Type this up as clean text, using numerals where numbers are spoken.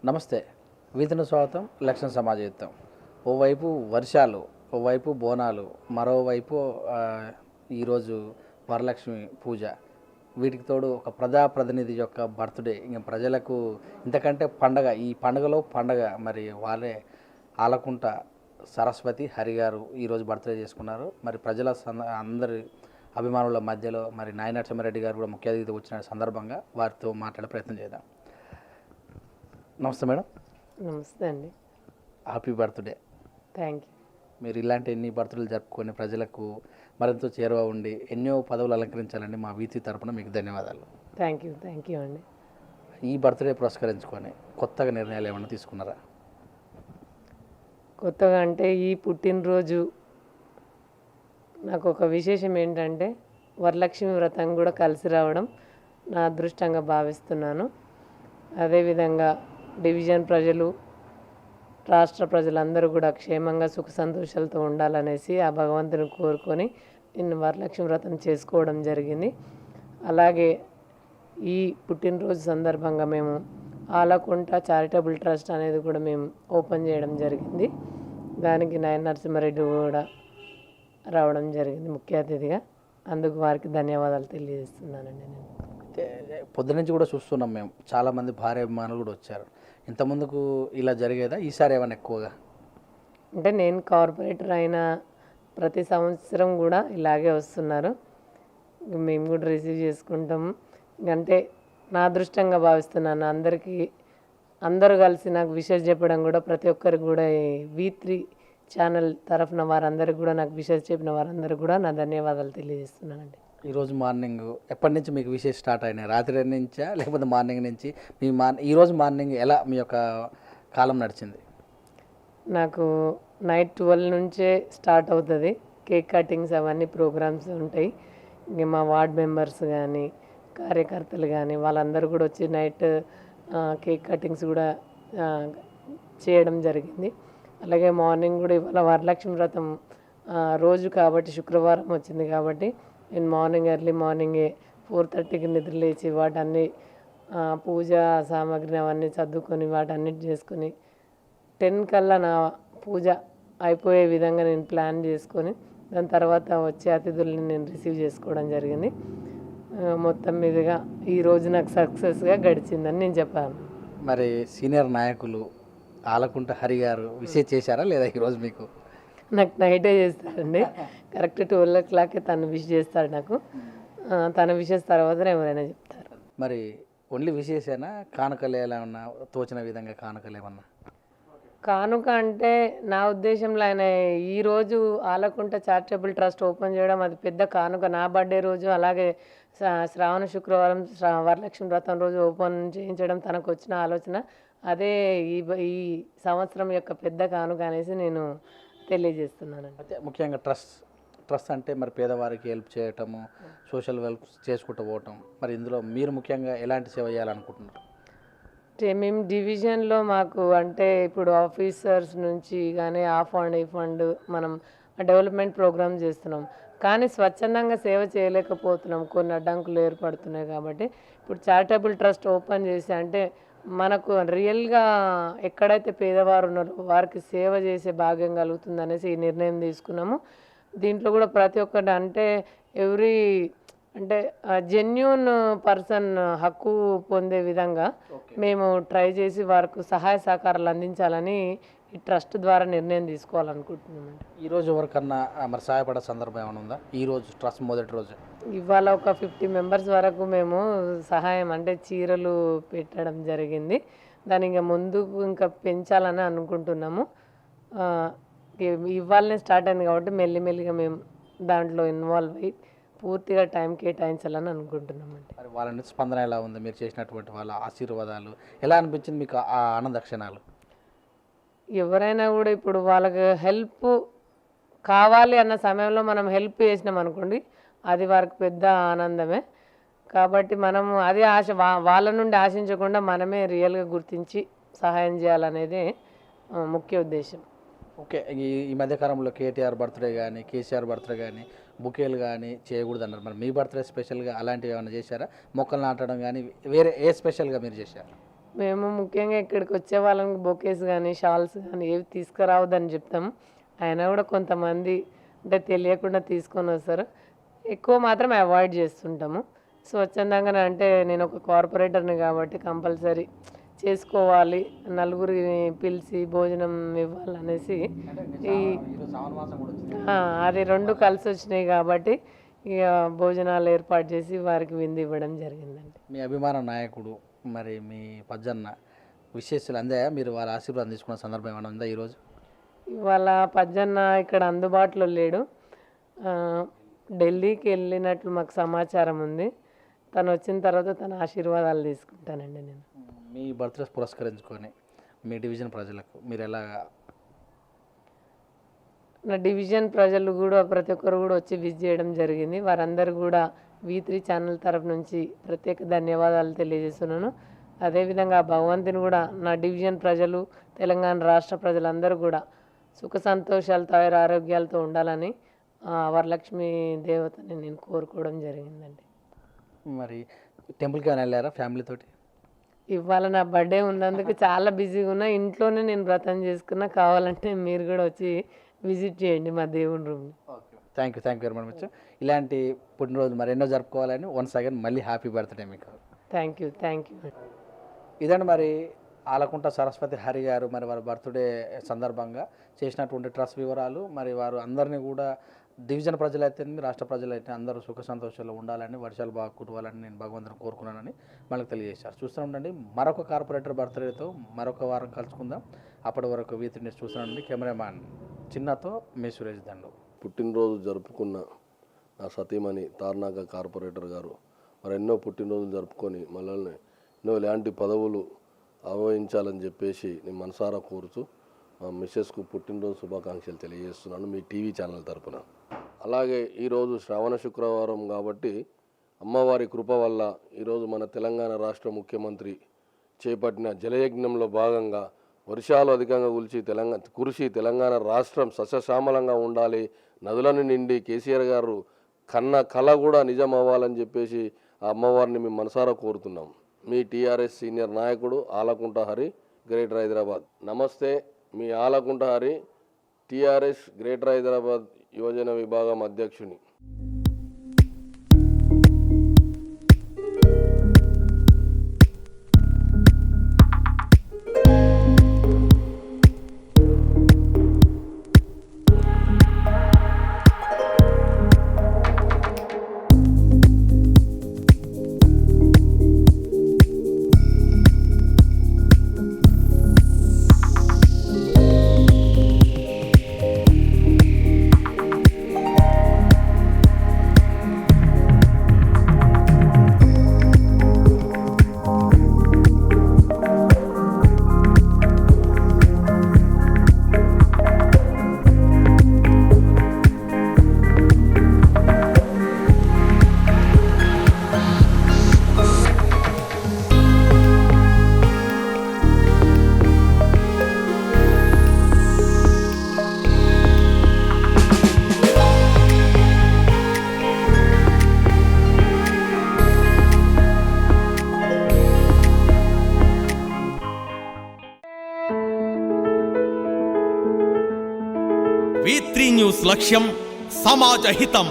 నమస్తే. వీధిన స్వాగతం, లక్షణ సమాజయుక్తం. ఓవైపు వర్షాలు, ఓవైపు బోనాలు, మరోవైపు ఈరోజు వరలక్ష్మి పూజ. వీటికి తోడు ఒక ప్రజాప్రతినిధి యొక్క బర్త్డే. ఇంకా ప్రజలకు ఇంతకంటే పండగ, ఈ పండగలో పండగ. మరి వాళ్ళే ఆలకుంట సరస్వతి హరి గారు ఈరోజు బర్త్డే చేసుకున్నారు. మరి ప్రజల అందరి అభిమానుల మధ్యలో మరి నాయన నరసింహారెడ్డి గారు కూడా ముఖ్య అతిథి వచ్చిన సందర్భంగా వారితో మాట్లాడే ప్రయత్నం చేద్దాం. నమస్తే మేడం. నమస్తే అండి. Happy birthday. Thank you. మీరు ఇలాంటి ఎన్ని బర్త్డేలు జరుపుకొని ప్రజలకు మరింత చేరువ ఉండి ఎన్నో పదవులు అలంకరించాలండి మా వీతి తరపున మీకు ధన్యవాదాలు. థ్యాంక్ యూ అండి. ఈ బర్త్డే పురస్కరించుకొని కొత్తగా నిర్ణయాలు ఏమైనా తీసుకున్నారా? కొత్తగా అంటే ఈ పుట్టినరోజు నాకు ఒక విశేషం ఏంటంటే వరలక్ష్మి వ్రతం కూడా కలిసి రావడం నా అదృష్టంగా భావిస్తున్నాను. అదేవిధంగా డివిజన్ ప్రజలు, రాష్ట్ర ప్రజలందరూ కూడా క్షేమంగా సుఖ సంతోషాలతో ఉండాలనేసి ఆ భగవంతుని కోరుకొని నేను వరలక్ష్మి వ్రతం చేసుకోవడం జరిగింది. అలాగే ఈ పుట్టినరోజు సందర్భంగా మేము ఆలకుంట చారిటబుల్ ట్రస్ట్ అనేది కూడా మేము ఓపెన్ చేయడం జరిగింది. దానికి నాయన నరసింహారెడ్డి కూడా రావడం జరిగింది ముఖ్య అతిథిగా. అందుకు వారికి ధన్యవాదాలు తెలియజేస్తున్నానండి. నేను పొద్దు నుంచి కూడా చూస్తున్నాం మేము, చాలామంది భార్య అభిమానులు కూడా వచ్చారు. ఇంతకుముందుకు ఇలా జరిగేదా? ఈసారి ఏమైనా ఎక్కువగా? అంటే నేను కార్పొరేటర్ అయిన ప్రతి సంవత్సరం కూడా ఇలాగే వస్తున్నారు. మేము కూడా రిసీవ్ చేసుకుంటాము. అంటే నా అదృష్టంగా భావిస్తున్నాను. అందరూ కలిసి నాకు విషెస్ చెప్పడం కూడా, ప్రతి ఒక్కరికి కూడా V3 ఛానల్ తరఫున వారందరికీ కూడా, నాకు విషెస్ చెప్పిన వారందరూ కూడా నా ధన్యవాదాలు తెలియజేస్తున్నానండి. ఈరోజు మార్నింగ్ ఎప్పటి నుంచి మీకు విషయం స్టార్ట్ అయినాయి? రాత్రి నుంచా లేకపోతే మార్నింగ్ నుంచి? ఈరోజు మార్నింగ్ ఎలా మీ యొక్క కాలం నడిచింది? నాకు నైట్ 12 నుంచే స్టార్ట్ అవుతుంది. కేక్ కటింగ్స్ అవన్నీ ప్రోగ్రామ్స్ ఉంటాయి. ఇంక మా వార్డ్ మెంబర్స్ కానీ, కార్యకర్తలు కానీ వాళ్ళందరూ కూడా వచ్చి నైట్ కేక్ కటింగ్స్ కూడా చేయడం జరిగింది. అలాగే మార్నింగ్ కూడా ఇవాళ వరలక్ష్మి వ్రతం రోజు కాబట్టి, శుక్రవారం వచ్చింది కాబట్టి నేను ఎర్లీ మార్నింగే 4:30కి నిద్ర లేచి వాటన్ని పూజా సామాగ్రిని అవన్నీ సర్దుకొని వాటన్నిటి చేసుకొని 10 కల్లా నా పూజ అయిపోయే విధంగా నేను ప్లాన్ చేసుకొని దాని తర్వాత వచ్చే అతిథుల్ని నేను రిసీవ్ చేసుకోవడం జరిగింది. మొత్తం మీదుగా ఈరోజు నాకు సక్సెస్గా గడిచిందని నేను చెప్పాను. మరి సీనియర్ నాయకులు ఆలకుంట హరి గారు విషయం చేశారా లేదా ఈరోజు మీకు? నాకు నైటే చేస్తాడండి. కరెక్ట్ 12 o'clockకే తను విష్ చేస్తాడు నాకు. తన విషెస్ తర్వాత ఎవరైనా చెప్తారు. మరి ఓన్లీ విశేషేనా? కానుకలు ఏమన్నా తోచిన విధంగా కానుకలు ఏమన్నా? కానుక అంటే నా ఉద్దేశంలో ఆయన ఈరోజు ఆలకుంట చారిటబుల్ ట్రస్ట్ ఓపెన్ చేయడం అది పెద్ద కానుక. నా బర్త్డే రోజు, అలాగే శ్రావణ శుక్రవారం వరలక్ష్మి వ్రతం రోజు ఓపెన్ చేయించడం తనకు వచ్చిన ఆలోచన. అదే ఈ సంవత్సరం యొక్క పెద్ద కానుక అనేసి నేను తెలియజేస్తున్నానండి. అయితే ముఖ్యంగా ట్రస్ట్ అంటే మరి పేదవారికి హెల్ప్ చేయటము, సోషల్ వెల్ఫ్ చేసుకుంటూ పోవటం. మరి ఇందులో మీరు ముఖ్యంగా ఎలాంటి సేవ చేయాలనుకుంటున్నారు? మేము డివిజన్లో మాకు అంటే ఇప్పుడు ఆఫీసర్స్ నుంచి కానీ ఆ ఫండ్ ఈ ఫండ్ మనం డెవలప్మెంట్ ప్రోగ్రామ్ చేస్తున్నాం, కానీ స్వచ్ఛందంగా సేవ చేయలేకపోతున్నాం. కొన్ని అడ్డంకులు ఏర్పడుతున్నాయి. కాబట్టి ఇప్పుడు చారిటబుల్ ట్రస్ట్ ఓపెన్ చేసి అంటే మనకు రియల్గా ఎక్కడైతే పేదవారు ఉన్నారో వారికి సేవ చేసే భాగ్యం కలుగుతుంది అనేసి ఈ నిర్ణయం తీసుకున్నాము. దీంట్లో కూడా ప్రతి ఒక్కటి అంటే అంటే జెన్యూన్ పర్సన్ హక్కు పొందే విధంగా మేము ట్రై చేసి వారికి సహాయ సహకారాలు అందించాలని ఈ ట్రస్ట్ ద్వారా నిర్ణయం తీసుకోవాలనుకుంటున్నామండి. ఈరోజు ఎవరికన్నా మరి సహాయపడే సందర్భం ఏమైనా ఉందా? ఈరోజు ట్రస్ట్ మొదటి రోజు ఇవాళ ఒక 50 మెంబర్స్ వరకు మేము సహాయం అంటే చీరలు పెట్టడం జరిగింది. దాని ఇంకా ముందుకు ఇంకా పెంచాలని అనుకుంటున్నాము. ఇవాళనే స్టార్ట్ అయింది కాబట్టి మెల్లిమెల్లిగా మేము దాంట్లో ఇన్వాల్వ్ అయ్యి పూర్తిగా టైం కేటాయించాలని అనుకుంటున్నామండి. మరి వాళ్ళ నుంచి స్పందన ఎలా ఉంది? మీరు చేసినటువంటి వాళ్ళ ఆశీర్వాదాలు ఎలా అనిపించింది మీకు? ఆ ఆనంద క్షణాలు ఎవరైనా కూడా ఇప్పుడు వాళ్ళకి హెల్ప్ కావాలి అన్న సమయంలో మనం హెల్ప్ చేసినాం అనుకోండి, అది వారికి పెద్ద ఆనందమే. కాబట్టి మనము అదే వాళ్ళ నుండి ఆశించకుండా మనమే రియల్గా గుర్తించి సహాయం చేయాలనేదే ముఖ్య ఉద్దేశం. ఓకే. ఈ మధ్యకాలంలో కేటీఆర్ బర్త్డే కానీ, కేసీఆర్ బర్త్డే కానీ బుకేలు కానీ చేయకూడదు అన్నారు. మరి మీ బర్త్డే స్పెషల్గా అలాంటివి ఏమైనా చేశారా? మొక్కలు నాటడం కానీ వేరే ఏ స్పెషల్గా మీరు చేశారు? మేము ముఖ్యంగా ఇక్కడికి వచ్చే వాళ్ళకి బొకేస్ కానీ షాల్స్ కానీ ఏవి తీసుకురావద్దని చెప్తాము. అయినా కూడా కొంతమంది అంటే తెలియకుండా తీసుకొని వస్తారు. ఎక్కువ మాత్రం అవాయిడ్ చేస్తుంటాము. స్వచ్ఛందంగా అంటే నేను ఒక కార్పొరేటర్ని కాబట్టి కంపల్సరీ చేసుకోవాలి, నలుగురిని పిలిచి భోజనం ఇవ్వాలనేసి ఈ అది రెండు కలిసి వచ్చినాయి కాబట్టి ఇక భోజనాలు ఏర్పాటు చేసి వారికి విందు ఇవ్వడం జరిగిందండి. మీ అభిమాన నాయకుడు మరి మీ పజ్జన్న విశేషాలు అందాయా? మీరు వాళ్ళ ఆశీర్వాదం తీసుకున్న సందర్భం ఏమైనా ఉందా ఈరోజు? ఇవాళ పజ్జన్న ఇక్కడ అందుబాటులో లేడు, ఢిల్లీకి వెళ్ళినట్లు మాకు సమాచారం ఉంది. తను వచ్చిన తర్వాత తన ఆశీర్వాదాలు తీసుకుంటానండి నేను. మీ బర్త్డే పురస్కరించుకొని మీ డివిజన్ ప్రజలకు మీరు ఎలా? నా డివిజన్ ప్రజలు కూడా ప్రతి ఒక్కరు కూడా వచ్చి విజిట్ చేయడం జరిగింది. వారందరూ కూడా V3 ఛానల్ తరఫు నుంచి ప్రత్యేక ధన్యవాదాలు తెలియజేస్తున్నాను. అదేవిధంగా భగవంతుని కూడా నా డివిజన్ ప్రజలు, తెలంగాణ రాష్ట్ర ప్రజలందరూ కూడా సుఖ సంతోషాలతో ఆరోగ్యాలతో ఉండాలని వరలక్ష్మి దేవతని నేను కోరుకోవడం జరిగిందండి. మరి టెంపుల్కి ఏమైనా వెళ్ళారా ఫ్యామిలీతోటి? ఇవాళ నా బర్త్డే ఉన్నందుకు చాలా బిజీగా ఉన్నా, ఇంట్లోనే నేను వ్రతం చేసుకున్నా. కావాలంటే మీరు కూడా వచ్చి విజిట్ చేయండి మా దేవుని రూమ్ని. Thank you very much. ఇలాంటి పుట్టినరోజు మరి ఎన్నో జరుపుకోవాలని వన్స్ అగైన్ మళ్ళీ హ్యాపీ బర్త్డే మీకు. Thank you. ఇదండి మరి ఆలకుంట సరస్వతి హరి గారు మరి వారి బర్త్డే సందర్భంగా చేసినటువంటి ట్రస్ట్ వివరాలు. మరి వారు అందరినీ కూడా డివిజన్ ప్రజలైతే రాష్ట్ర ప్రజలైతే అందరూ సుఖ సంతోషాలు ఉండాలని, వర్షాలు బాగా కురవాలని నేను భగవంతుని కోరుకున్నానని మనకు తెలియజేశారు. చూస్తూ ఉండండి, మరొక కార్పొరేటర్ బర్త్డేతో మరొక వారం కలుసుకుందాం. అప్పటి వరకు V3 న్యూస్ చూస్తూ ఉండండి. కెమెరామ్యాన్ చిన్నతో మీ సురేష్ దండు. పుట్టినరోజు జరుపుకున్న నా సతీమణి తార్నాక కార్పొరేటర్ గారు మరి ఎన్నో పుట్టినరోజులు జరుపుకొని మనల్ని ఎన్నో ఇలాంటి పదవులు ఆహ్వానించాలని చెప్పేసి నేను మనసారా కోరుతూ మా మిస్సెస్కు పుట్టినరోజు శుభాకాంక్షలు తెలియజేస్తున్నాను మీ టీవీ ఛానల్ తరపున. అలాగే ఈరోజు శ్రావణ శుక్రవారం కాబట్టి అమ్మవారి కృప వల్ల ఈరోజు మన తెలంగాణ రాష్ట్ర ముఖ్యమంత్రి చేపట్టిన జలయజ్ఞంలో భాగంగా వర్షాలు అధికంగా కురిసి తెలంగాణ రాష్ట్రం సస్యశ్యామలంగా ఉండాలి, నదులను నిండి కేసీఆర్ గారు కన్న కళ కూడా నిజం అవ్వాలని చెప్పేసి ఆ అమ్మవారిని మేము మనసారా కోరుతున్నాం. మీ టీఆర్ఎస్ సీనియర్ నాయకుడు ఆలకుంట హరి, గ్రేటర్ హైదరాబాద్. నమస్తే, మీ ఆలకుంట హరి, టీఆర్ఎస్ గ్రేటర్ హైదరాబాద్ యువజన విభాగం అధ్యక్షుని. V3 న్యూస్ లక్ష్యం సమాజ హితం.